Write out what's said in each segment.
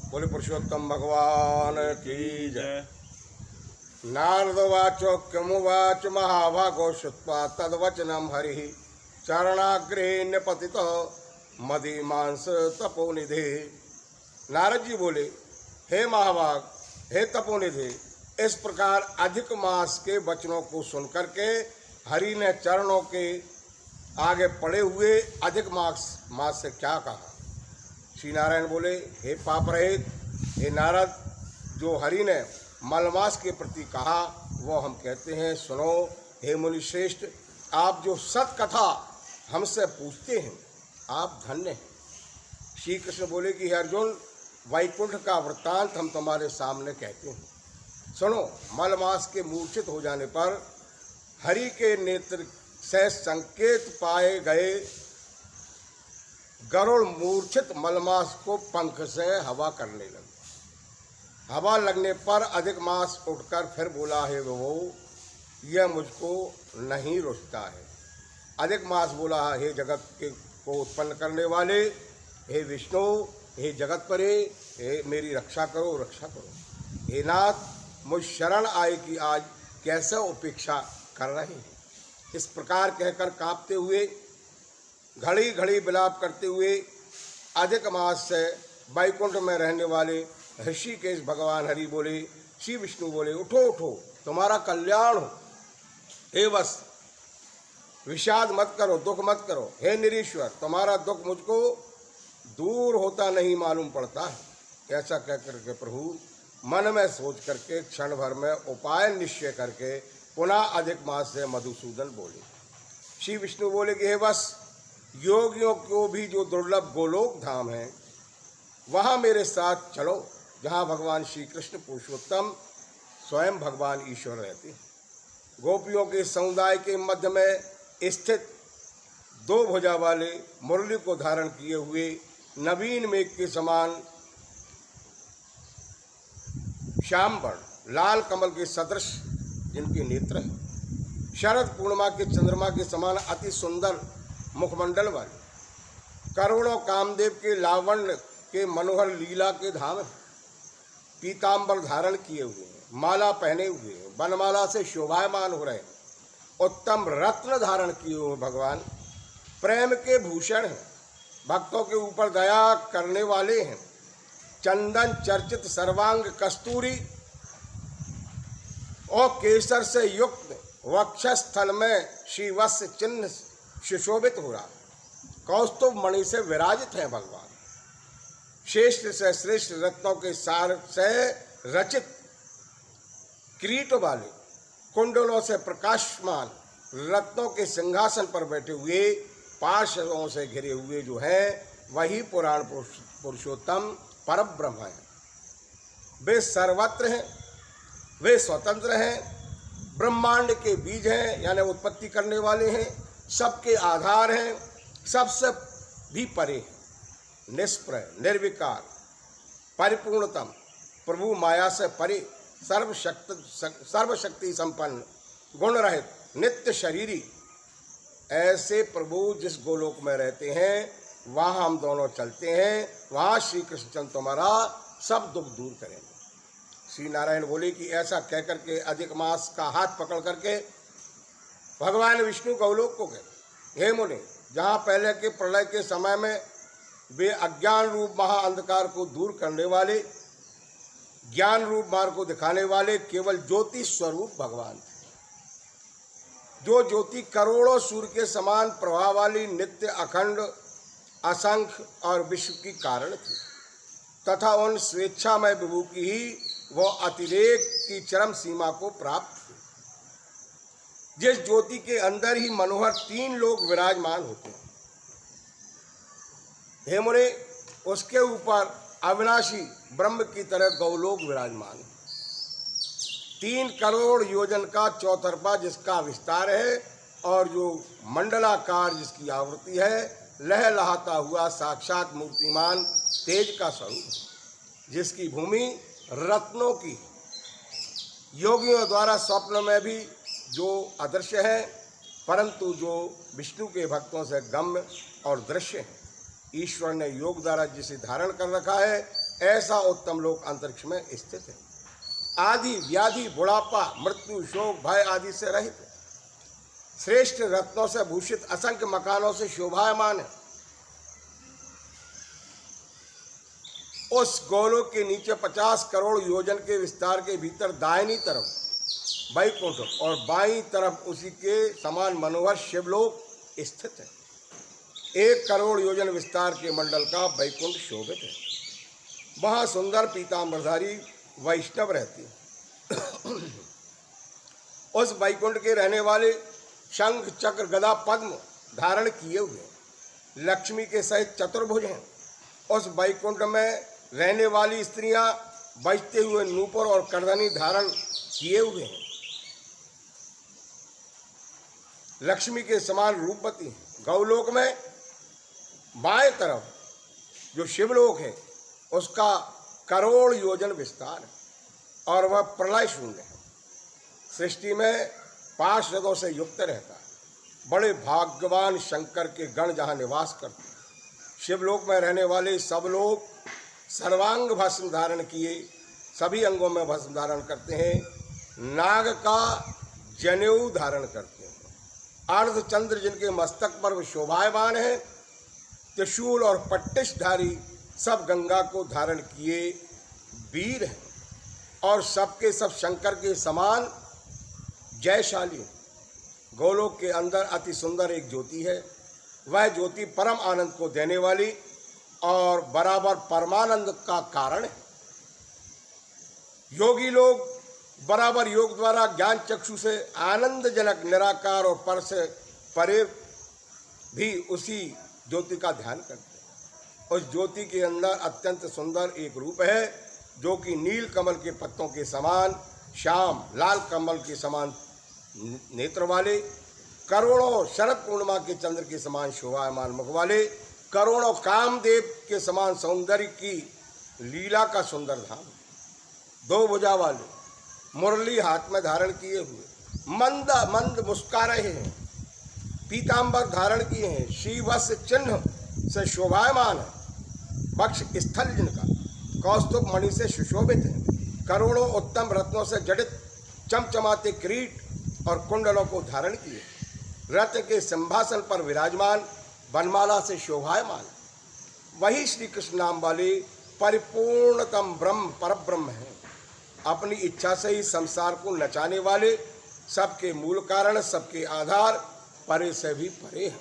बोले पुरुषोत्तम भगवान की जय। नारदवाचो किमुवाच महाभागो श्रुत्वा तद्वचनम हरि चरणाग्रे न्यपतितो मदीमांस तपोनिधे। नारद जी बोले, हे महाभाग, हे तपोनिधे, इस प्रकार अधिक मास के वचनों को सुनकर के हरि ने चरणों के आगे पड़े हुए अधिक मास से क्या कहा। श्री नारायण बोले, हे पाप रहित, हे नारद, जो हरि ने मलमास के प्रति कहा वो हम कहते हैं। सुनो हे मुनि श्रेष्ठ, आप जो सत कथा हमसे पूछते हैं आप धन्य हैं। श्री कृष्ण बोले कि हे अर्जुन, वैकुंठ का वृत्तांत हम तुम्हारे सामने कहते हैं। सुनो, मलमास के मूर्छित हो जाने पर हरि के नेत्र से संकेत पाए गए गरुड़ मूर्छित मलमास को पंख से हवा करने लगे। हवा लगने पर अधिक मास उठकर फिर बोला, हे वो, यह मुझको नहीं रुचता है। अधिक मास बोला, हे जगत के को उत्पन्न करने वाले, हे विष्णु, हे जगत परे, हे मेरी रक्षा करो, रक्षा करो। हे नाथ, मुझ शरण आए कि आज कैसे उपेक्षा कर रहे हैं। इस प्रकार कहकर कांपते हुए, घड़ी घड़ी विलाप करते हुए अधिक मास से वैकुंठ में रहने वाले ऋषिकेश भगवान हरि बोले, श्री विष्णु बोले, उठो उठो, तुम्हारा कल्याण हो। हे वत्स, विषाद मत करो, दुख मत करो। हे निरीश्वर, तुम्हारा दुख मुझको दूर होता नहीं मालूम पड़ता है। ऐसा कह करके प्रभु मन में सोच करके क्षण भर में उपाय निश्चय करके पुनः अधिक मास से मधुसूदन बोले। श्री विष्णु बोले कि हे वत्स, योगियों को भी जो दुर्लभ गोलोक धाम है वहाँ मेरे साथ चलो, जहाँ भगवान श्री कृष्ण पुरुषोत्तम स्वयं भगवान ईश्वर रहते हैं। गोपियों के समुदाय के मध्य में स्थित दो भुजा वाले मुरली को धारण किए हुए नवीन मेघ के समान श्याम वर्ण लाल कमल के सदृश जिनके नेत्र हैं, शरद पूर्णिमा के चंद्रमा के समान अति सुंदर मुखमंडल वाले, करोड़ों कामदेव के लावण्य के मनोहर लीला के धाम, पीतांबर धारण किए हुए हैं, माला पहने हुए हैं, वनमाला से शोभायमान हो रहे, उत्तम रत्न धारण किए हुए भगवान प्रेम के भूषण हैं, भक्तों के ऊपर दया करने वाले हैं, चंदन चर्चित सर्वांग कस्तूरी और केसर से युक्त वक्षस्थल में श्रीवत्स चिन्ह सुशोभित हो रहा, कौस्तुभ मणि से विराजित हैं भगवान। श्रेष्ठ से श्रेष्ठ रत्नों के सार से रचित किरीट वाले, कुंडलों से प्रकाशमान रत्नों के सिंहासन पर बैठे हुए, पार्षदों से घिरे हुए जो है वही पुराण पुरुषोत्तम परब्रह्म है। वे सर्वत्र हैं, वे स्वतंत्र हैं, ब्रह्मांड के बीज हैं, यानी उत्पत्ति करने वाले हैं, सबके आधार हैं, सबसे भी परे हैं, निष्प्रय निर्विकार परिपूर्णतम प्रभु माया से परे, सर्वशक्ति संपन्न गुण रहित नित्य शरीरी। ऐसे प्रभु जिस गोलोक में रहते हैं वहाँ हम दोनों चलते हैं, वहाँ श्री कृष्णचंद्र तुम्हारा सब दुख दूर करेंगे। श्री नारायण बोले कि ऐसा कह करके अधिक मास का हाथ पकड़ करके भगवान विष्णु गोलोक को गए। हे मुनि, जहाँ पहले के प्रलय के समय में वे अज्ञान रूप महा अंधकार को दूर करने वाले, ज्ञान रूप मार्ग को दिखाने वाले केवल ज्योति स्वरूप भगवान थे, जो ज्योति करोड़ों सूर्य के समान प्रभाव वाली नित्य अखंड असंख्य और विश्व की कारण थी, तथा उन स्वेच्छामय विभु की ही वो अतिरेक की चरम सीमा को प्राप्त थी। जिस ज्योति के अंदर ही मनोहर तीन लोग विराजमान होते हैं, हे मुने, उसके ऊपर अविनाशी ब्रह्म की तरह गौलोक विराजमान है। 3 करोड़ योजन का चौतरफा जिसका विस्तार है और जो मंडलाकार जिसकी आवृत्ति है, लहलहाता हुआ साक्षात मूर्तिमान तेज का स्वरूप, जिसकी भूमि रत्नों की, योगियों द्वारा स्वप्न में भी जो अदृश्य है, परंतु जो विष्णु के भक्तों से गम्य और दृश्य है। ईश्वर ने योग द्वारा जिसे धारण कर रखा है ऐसा उत्तम लोक अंतरिक्ष में स्थित है। आदि व्याधि बुढ़ापा मृत्यु शोक भय आदि से रहित है। श्रेष्ठ रत्नों से भूषित असंख्य मकानों से शोभायमान है। उस गोलोक के नीचे 50 करोड़ योजन के विस्तार के भीतर दाहिनी तरफ वैकुंठ और बाईं तरफ उसी के समान मनोहर शिवलोक स्थित है। 1 करोड़ योजन विस्तार के मंडल का वैकुंठ शोभित है। वहाँ सुंदर पीताम्बरधारी वैष्णव रहते हैं। उस वैकुंठ के रहने वाले शंख चक्र गदा पद्म धारण किए हुए लक्ष्मी के सहित चतुर्भुज हैं। उस वैकुंठ में रहने वाली स्त्रियां बजते हुए नूपुर और करधनी धारण किए हुए हैं। लक्ष्मी के समान रूपवती हैं। गौलोक में बाएं तरफ जो शिवलोक है उसका करोड़ योजन विस्तार है और वह प्रलय शून्य है। सृष्टि में पार्षदों से युक्त रहता है। बड़े भाग्यवान शंकर के गण जहाँ निवास करते हैं। शिवलोक में रहने वाले सब लोग सर्वांग भस्म धारण किए सभी अंगों में भस्म धारण करते हैं। नाग का जनेऊ धारण करते हैं। अर्धचंद्र जिनके मस्तक पर शोभायमान है। त्रिशूल और पट्टिशधारी सब गंगा को धारण किए वीर हैं और सबके सब शंकर के समान जयशाली हैं। गोलोक के अंदर अति सुंदर एक ज्योति है। वह ज्योति परम आनंद को देने वाली और बराबर परमानंद का कारण है। योगी लोग बराबर योग द्वारा ज्ञान चक्षु से आनंदजनक निराकार और पर से परे भी उसी ज्योति का ध्यान करते हैं। उस ज्योति के अंदर अत्यंत सुंदर एक रूप है जो कि नील कमल के पत्तों के समान श्याम लाल कमल के समान नेत्र वाले, करोड़ों शरद पूर्णिमा के चंद्र के समान शोभायमान मुख वाले, करोड़ों कामदेव के समान सौंदर्य की लीला का सुंदर धाम, 2 भुजा वाले, मुरली हाथ में धारण किए हुए, मंद मंद मुस्का रहे हैं, पीतांबर धारण किए हैं, श्रीवत्स चिन्ह से शोभायमान है, वक्ष स्थल जिनका कौस्तुभ मणि से सुशोभित है, करोड़ों उत्तम रत्नों से जड़ित चमचमाते किरीट और कुंडलों को धारण किए, रत्न के सिंहासन पर विराजमान, वनमाला से शोभायमान, वही श्री कृष्ण नाम वाले परिपूर्णतम ब्रह्म परब्रह्म है। अपनी इच्छा से ही संसार को नचाने वाले, सबके मूल कारण, सबके आधार, परे से भी परे हैं।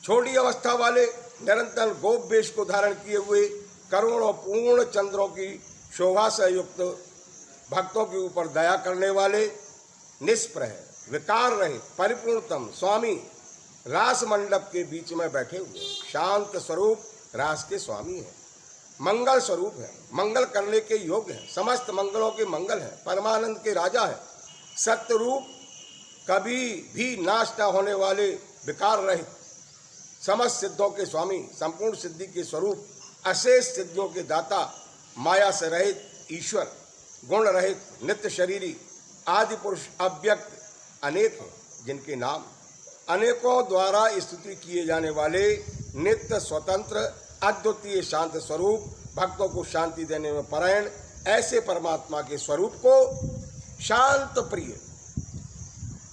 छोटी अवस्था वाले निरंतर गोप वेश को धारण किए हुए, करोड़ों पूर्ण चंद्रों की शोभा से युक्त भक्तों के ऊपर दया करने वाले, निष्प्रह विकार रहित परिपूर्णतम स्वामी रास मंडप के बीच में बैठे हुए, शांत स्वरूप रास के स्वामी हैं, मंगल स्वरूप है, मंगल करने के योग्य है, समस्त मंगलों के मंगल है, परमानंद के राजा है, सत्य रूप, कभी भी नाश न होने वाले, विकार रहित, समस्त सिद्धों के स्वामी, संपूर्ण सिद्धि के स्वरूप, अशेष सिद्धियों के दाता, माया से रहित ईश्वर, गुण रहित नित्य शरीरी, आदि पुरुष अव्यक्त अनेक हैं जिनके नाम अनेकों द्वारा स्तुति किए जाने वाले, नित्य स्वतंत्र अद्वितीय शांत स्वरूप, भक्तों को शांति देने में परायण, ऐसे परमात्मा के स्वरूप को शांत प्रिय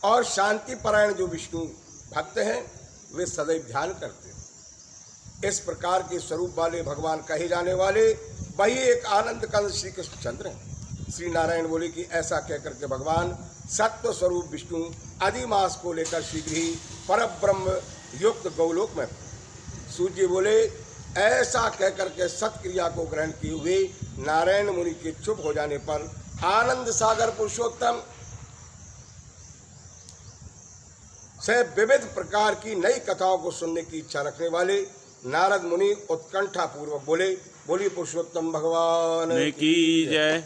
और शांति परायण जो विष्णु भक्त हैं वे सदैव ध्यान करते हैं। इस प्रकार के स्वरूप वाले भगवान कहे जाने वाले वही एक आनंद कंद श्री कृष्णचंद्र हैं। श्री नारायण बोले कि ऐसा कहकर के भगवान सत्व स्वरूप विष्णु अधिमास को लेकर शीघ्र ही परब्रह्म युक्त गौलोक में। सूर्य बोले ऐसा कहकर के सत्क्रिया को ग्रहण किए हुए नारायण मुनि के चुप हो जाने पर आनंद सागर पुरुषोत्तम से विविध प्रकार की नई कथाओं को सुनने की इच्छा रखने वाले नारद मुनि उत्कंठा पूर्वक बोले, बोली पुरुषोत्तम भगवान की जय।